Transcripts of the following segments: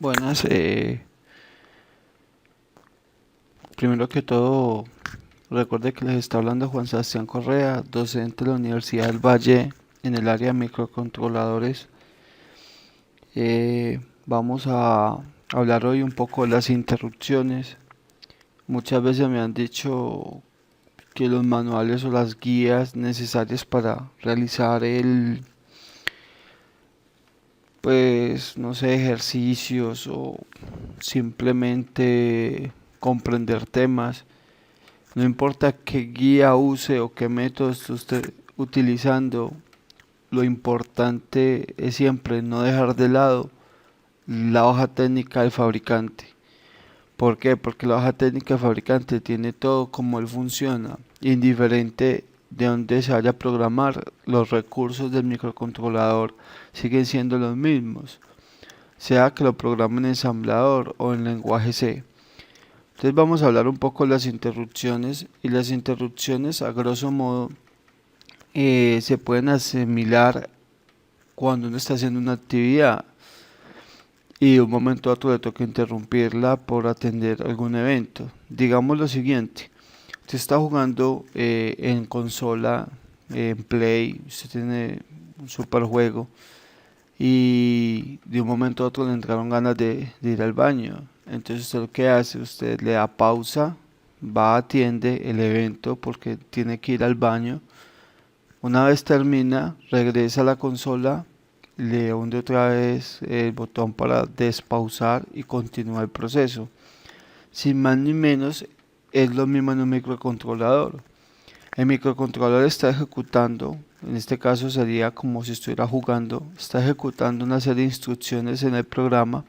Buenas, primero que todo, recuerde que les está hablando Juan Sebastián Correa, docente de la Universidad del Valle en el área de microcontroladores. Vamos a hablar hoy un poco de las interrupciones. Muchas veces me han dicho que los manuales o las guías necesarias para realizar pues, no sé, ejercicios o simplemente comprender temas. No importa qué guía use o qué método esté usted utilizando, lo importante es siempre no dejar de lado la hoja técnica del fabricante. ¿Por qué? Porque la hoja técnica del fabricante tiene todo como él funciona, indiferente de dónde se vaya a programar, los recursos del microcontrolador siguen siendo los mismos, sea que lo programe en ensamblador o en lenguaje C. Entonces vamos a hablar un poco de las interrupciones y las interrupciones a grosso modo se pueden asimilar cuando uno está haciendo una actividad y de un momento a otro le toca interrumpirla por atender algún evento. Digamos lo siguiente, usted está jugando en consola, en Play, usted tiene un super juego y de un momento a otro le entraron ganas de ir al baño. Entonces usted lo que hace, usted le da pausa, va, atiende el evento porque tiene que ir al baño. Una vez termina, regresa a la consola, le hunde otra vez el botón para despausar y continúa el proceso. Sin más ni menos, es lo mismo en un microcontrolador. El microcontrolador está ejecutando, en este caso sería como si estuviera jugando, está ejecutando una serie de instrucciones en el programa.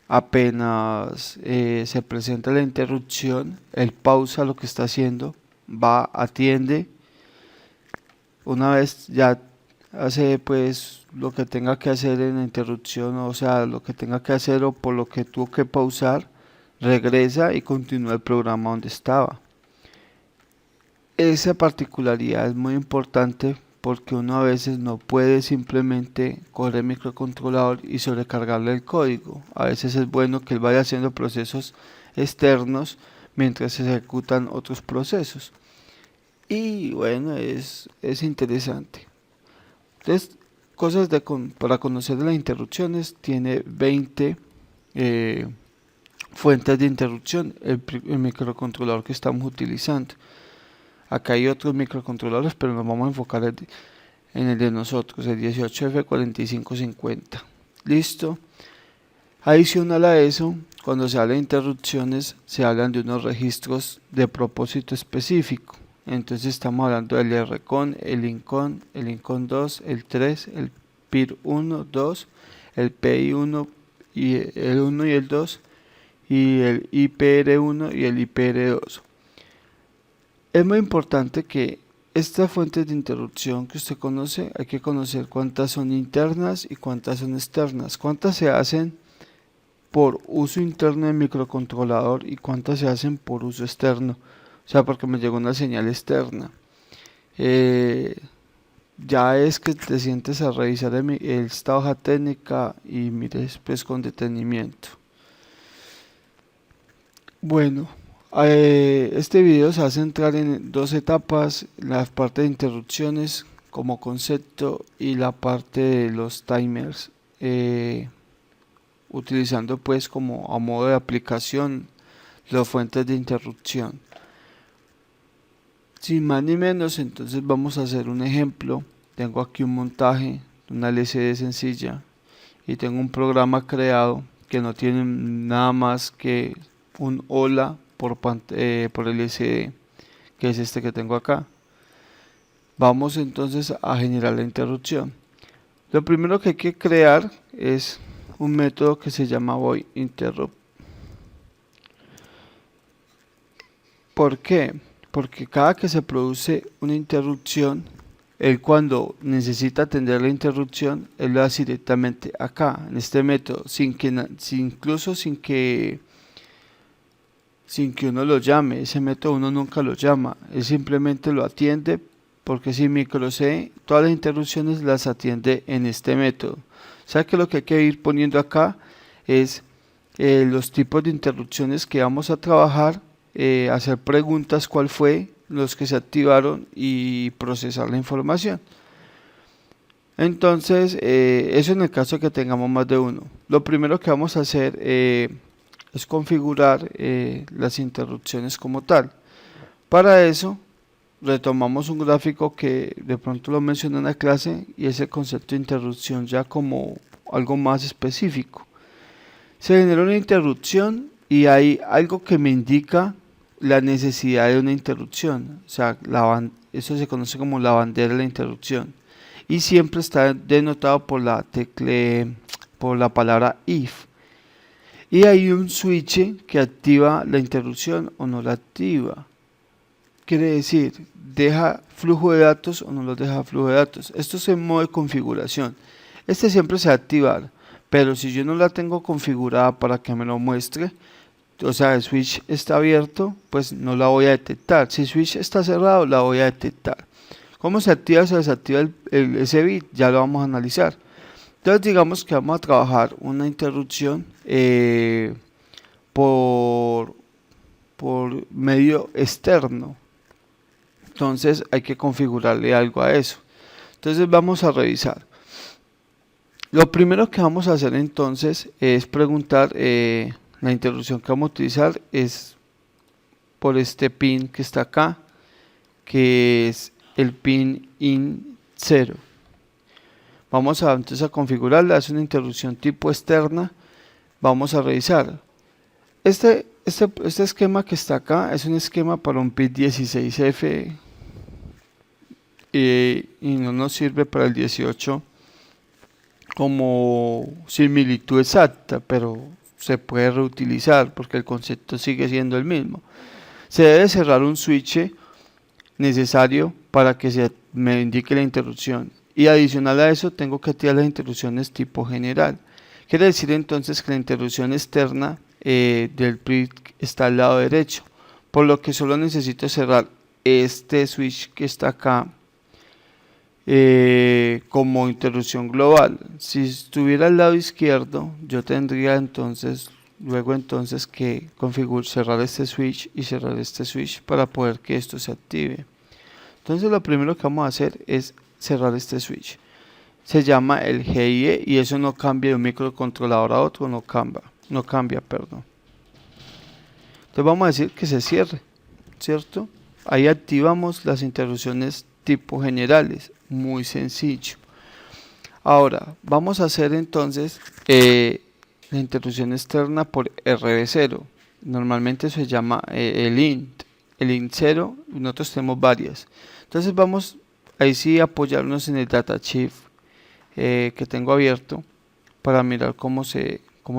Apenas se presenta la interrupción, él pausa lo que está haciendo, va, atiende. Una vez ya hace pues lo que tenga que hacer en la interrupción, o sea, lo que tenga que hacer o por lo que tuvo que pausar, regresa y continúa el programa donde estaba. Esa particularidad es muy importante porque uno a veces no puede simplemente coger el microcontrolador y sobrecargarle el código. A veces es bueno que él vaya haciendo procesos externos mientras se ejecutan otros procesos. Y bueno, es interesante. Entonces, cosas para conocer de las interrupciones, tiene 20 eh, fuentes de interrupción el microcontrolador que estamos utilizando. Acá hay otros microcontroladores, pero nos vamos a enfocar en el de nosotros, el 18F4550. Listo. Adicional a eso, cuando se habla de interrupciones, se hablan de unos registros de propósito específico. Entonces estamos hablando del RCON, el INCON 2, el 3, el PIR 1, 2, el PI 1 y el 2, y el IPR 1 y el IPR 2. Es muy importante que estas fuentes de interrupción que usted conoce, hay que conocer cuántas son internas y cuántas son externas, cuántas se hacen por uso interno del microcontrolador y cuántas se hacen por uso externo. O sea, porque me llegó una señal externa. Eh, ya es que te sientes a revisar esta hoja técnica y mires pues con detenimiento. Bueno, este video se va a centrar en dos etapas, la parte de interrupciones como concepto y la parte de los timers, utilizando pues como a modo de aplicación las fuentes de interrupción. Sin más ni menos, entonces vamos a hacer un ejemplo. Tengo aquí un montaje, una LCD sencilla y tengo un programa creado que no tiene nada más que un hola por LCD, que es este que tengo acá. Vamos entonces a generar la interrupción. Lo primero que hay que crear es un método que se llama voidInterrupt. ¿Por qué? Porque cada que se produce una interrupción, él cuando necesita atender la interrupción, él lo hace directamente acá, en este método, incluso sin que uno lo llame. Ese método uno nunca lo llama, él simplemente lo atiende porque si micro C, todas las interrupciones las atiende en este método. O sea que lo que hay que ir poniendo acá es los tipos de interrupciones que vamos a trabajar, hacer preguntas cuál fue los que se activaron y procesar la información. Entonces, eso en el caso que tengamos más de uno. Lo primero que vamos a hacer es configurar las interrupciones como tal. Para eso, retomamos un gráfico que de pronto lo mencioné en la clase y es el concepto de interrupción ya como algo más específico. Se genera una interrupción y hay algo que me indica la necesidad de una interrupción. O sea, eso se conoce como la bandera de la interrupción. Y siempre está denotado por por la palabra if. Y hay un switch que activa la interrupción o no la activa. Quiere decir, deja flujo de datos o no lo deja flujo de datos. Esto es en modo de configuración. Este siempre se va a activar, pero si yo no la tengo configurada para que me lo muestre, o sea, el switch está abierto, pues no la voy a detectar. Si el switch está cerrado, la voy a detectar. ¿Cómo se activa o se desactiva ese bit? Ya lo vamos a analizar. Entonces digamos que vamos a trabajar una interrupción por medio externo. Entonces hay que configurarle algo a eso. Entonces vamos a revisar. Lo primero que vamos a hacer entonces es preguntar, la interrupción que vamos a utilizar es por este pin que está acá, que es el pin in 0. Vamos entonces a configurarla, es una interrupción tipo externa. Vamos a revisar. Este esquema que está acá es un esquema para un PIC 16F y no nos sirve para el 18 como similitud exacta, pero se puede reutilizar porque el concepto sigue siendo el mismo. Se debe cerrar un switch necesario para que se me indique la interrupción, y adicional a eso tengo que activar las interrupciones tipo general. Quiere decir entonces que la interrupción externa del PIC está al lado derecho, por lo que solo necesito cerrar este switch que está acá como interrupción global. Si estuviera al lado izquierdo, yo tendría entonces que cerrar este switch y cerrar este switch para poder que esto se active. Entonces lo primero que vamos a hacer es cerrar este switch. Se llama el GIE y eso no cambia de un microcontrolador a otro, no cambia, perdón. Entonces vamos a decir que se cierre, ¿cierto? Ahí activamos las interrupciones tipo generales, muy sencillo. Ahora vamos a hacer entonces la interrupción externa por RB0. Normalmente se llama el int 0, nosotros tenemos varias. Entonces vamos ahí sí a apoyarnos en el datasheet que tengo abierto para mirar cómo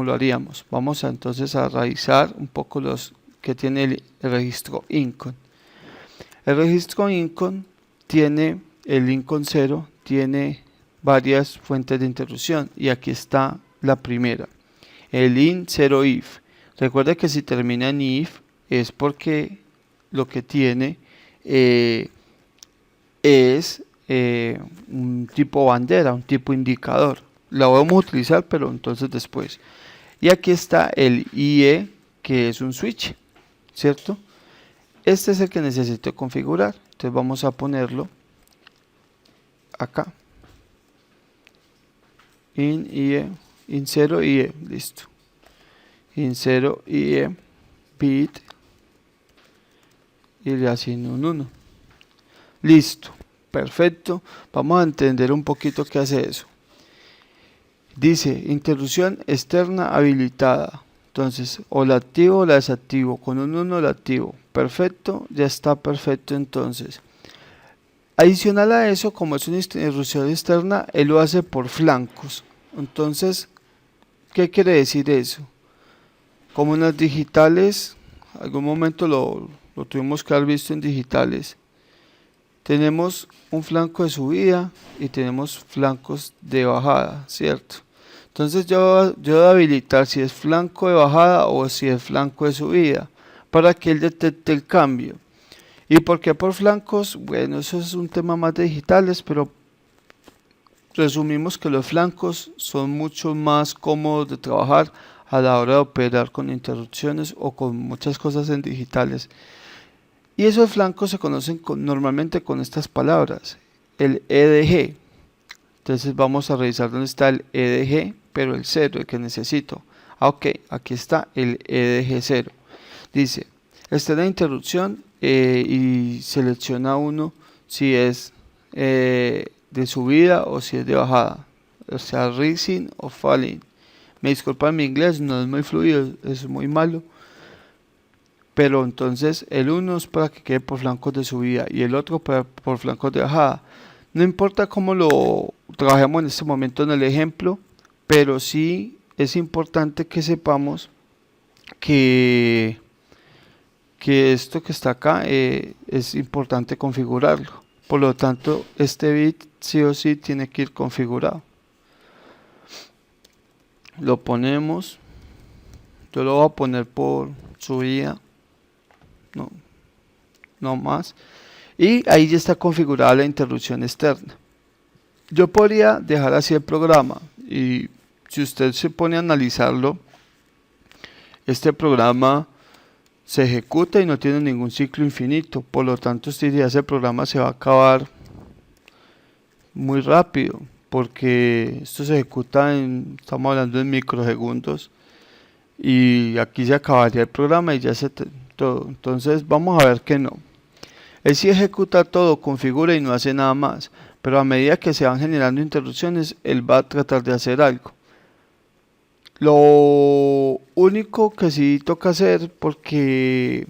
lo haríamos. Vamos entonces a revisar un poco los que tiene el registro INCON. El registro INCON tiene el INCON 0, tiene varias fuentes de interrupción y aquí está la primera, el int0if. Recuerda que si termina en if es porque lo que tiene es un tipo bandera, un tipo indicador. La vamos a utilizar, pero entonces después. Y aquí está el IE, que es un switch, ¿cierto? Este es el que necesito configurar. Entonces vamos a ponerlo acá. In 0 IE, listo. In 0 IE bit y le asigno un 1. Listo, perfecto. Vamos a entender un poquito qué hace eso. Dice interrupción externa habilitada. Entonces, o la activo o la desactivo. Con un 1 la activo. Perfecto, ya está perfecto entonces. Adicional a eso, como es una interrupción externa, él lo hace por flancos. Entonces, ¿qué quiere decir eso? Como en las digitales, algún momento lo tuvimos que haber visto en digitales. Tenemos un flanco de subida y tenemos flancos de bajada, ¿cierto? Entonces yo debo habilitar si es flanco de bajada o si es flanco de subida para que él detecte el cambio. ¿Y por qué por flancos? Bueno, eso es un tema más de digitales, pero resumimos que los flancos son mucho más cómodos de trabajar a la hora de operar con interrupciones o con muchas cosas en digitales. Y esos flancos se conocen normalmente con estas palabras, el EDG. Entonces vamos a revisar dónde está el EDG, pero el 0, el que necesito. Ok, aquí está el EDG 0. Dice, está en la interrupción y selecciona uno si es de subida o si es de bajada. O sea, rising o falling. Me disculpan mi inglés, no es muy fluido, es muy malo. Pero entonces el uno es para que quede por flancos de subida y el otro por flancos de bajada. No importa cómo lo trabajemos en este momento en el ejemplo, pero sí es importante que sepamos que esto que está acá es importante configurarlo. Por lo tanto, este bit sí o sí tiene que ir configurado. Lo ponemos. Yo lo voy a poner por subida. No más. Y ahí ya está configurada la interrupción externa. Yo podría dejar así el programa. Y si usted se pone a analizarlo, este programa se ejecuta y no tiene ningún ciclo infinito. Por lo tanto, usted diría, ese programa se va a acabar muy rápido. Porque esto se ejecuta estamos hablando en microsegundos. Y aquí se acabaría el programa y ya todo. Entonces vamos a ver que no. Él sí ejecuta todo, configura y no hace nada más. Pero a medida que se van generando interrupciones, él va a tratar de hacer algo. Lo único que sí toca hacer, porque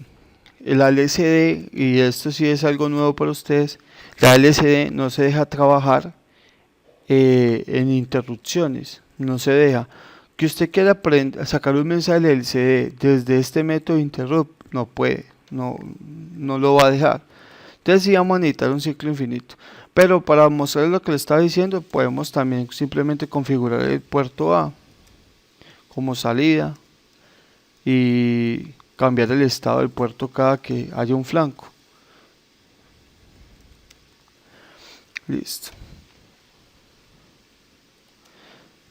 el LCD, y esto sí es algo nuevo para ustedes, la LCD no se deja trabajar en interrupciones, no se deja. Que usted quiera sacar un mensaje del LCD desde este método interrupt, no puede, no lo va a dejar. Entonces sí vamos a necesitar un ciclo infinito. Pero para mostrar lo que le estaba diciendo, podemos también simplemente configurar el puerto A como salida y cambiar el estado del puerto cada que haya un flanco. Listo.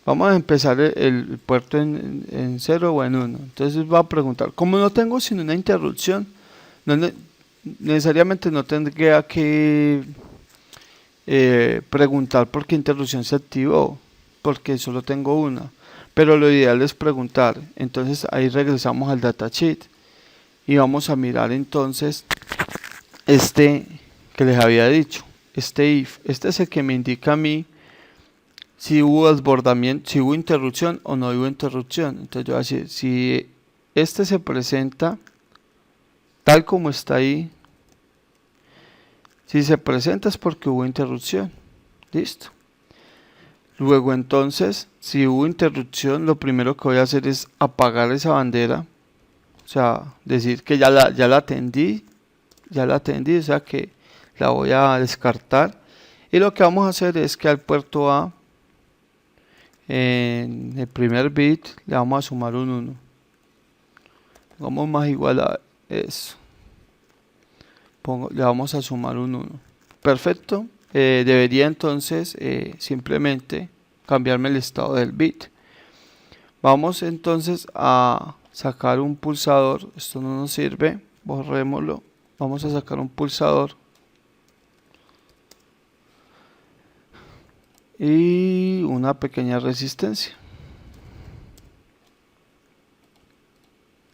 Vamos a empezar el puerto en 0 o en 1. Entonces va a preguntar, como no tengo sino una interrupción, necesariamente no tendría que preguntar por qué interrupción se activó, porque solo tengo una. Pero lo ideal es preguntar. Entonces ahí regresamos al datasheet y vamos a mirar entonces este que les había dicho, este if. Este es el que me indica a mí si hubo desbordamiento, si hubo interrupción o no hubo interrupción. Entonces yo voy a decir, si este se presenta tal como está ahí, si se presenta es porque hubo interrupción. Listo. Luego entonces, si hubo interrupción, lo primero que voy a hacer es apagar esa bandera. O sea, decir que ya la atendí, o sea que la voy a descartar. Y lo que vamos a hacer es que al puerto A, en el primer bit, le vamos a sumar un 1. Vamos más igual a eso. Le vamos a sumar un 1. Perfecto. Debería entonces simplemente cambiarme el estado del bit. Vamos entonces a sacar un pulsador. Esto no nos sirve, borrémoslo. Vamos a sacar un pulsador y una pequeña resistencia.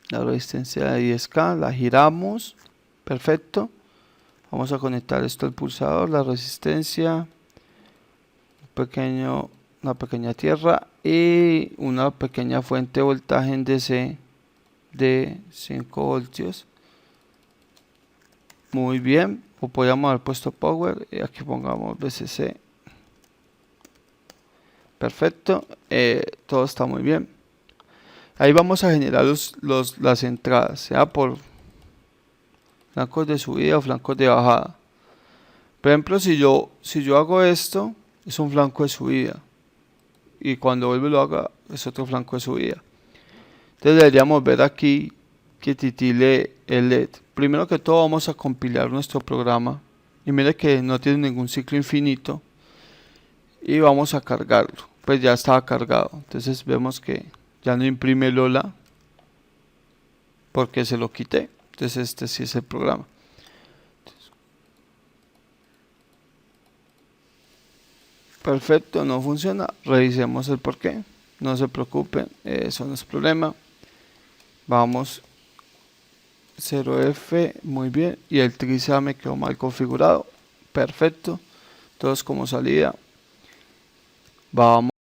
La resistencia de 10K la giramos. Perfecto. Vamos a conectar esto al pulsador, la resistencia, una pequeña tierra y una pequeña fuente de voltaje en DC de 5 voltios. Muy bien, o podríamos haber puesto power y aquí pongamos VCC. Perfecto, todo está muy bien. Ahí vamos a generar las entradas, sea por flancos de subida o flancos de bajada. Por ejemplo, si yo hago esto, es un flanco de subida. Y cuando vuelvo y lo haga, es otro flanco de subida. Entonces deberíamos ver aquí que titile el LED. Primero que todo vamos a compilar nuestro programa. Y mire que no tiene ningún ciclo infinito. Y vamos a cargarlo. Pues ya estaba cargado. Entonces vemos que Ya no imprime Lola porque se lo quité. Entonces este sí es el programa. Perfecto, no funciona. Revisemos el por qué. No se preocupen, eso no es problema. Vamos 0F, muy bien. Y el trizado me quedó mal configurado. Perfecto. Entonces como salida, vamos